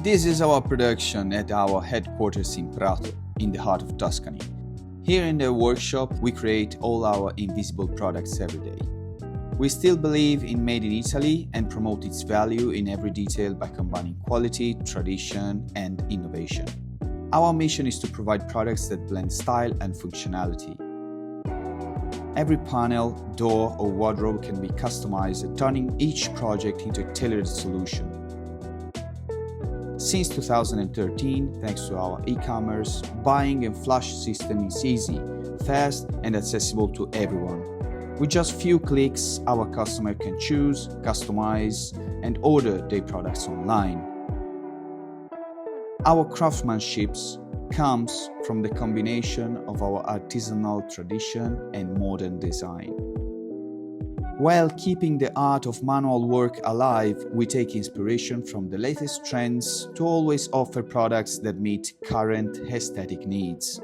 This is our production at our headquarters in Prato, in the heart of Tuscany. Here in the workshop, we create all our invisible products every day. We still believe in Made in Italy and promote its value in every detail by combining quality, tradition, and innovation. Our mission is to provide products that blend style and functionality. Every panel, door, or wardrobe can be customized, turning each project into a tailored solution. Since 2013, thanks to our e-commerce, buying and flash system is easy, fast, and accessible to everyone. With just few clicks, our customer can choose, customize, and order their products online. Our craftsmanship comes from the combination of our artisanal tradition and modern design. While keeping the art of manual work alive, we take inspiration from the latest trends to always offer products that meet current aesthetic needs.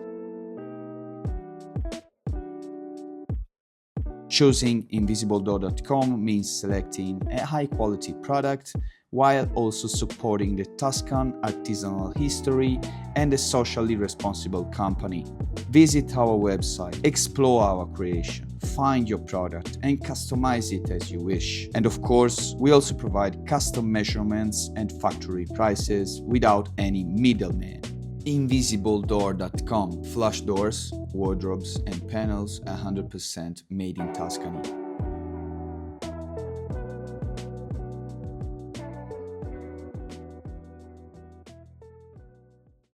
Choosing invisibledoor.com means selecting a high-quality product while also supporting the Tuscan artisanal history and a socially responsible company. Visit our website, explore our creation, find your product and customize it as you wish. And of course, we also provide custom measurements and factory prices without any middleman. Invisibledoor.com. Flush doors, wardrobes and panels 100% made in Tuscany.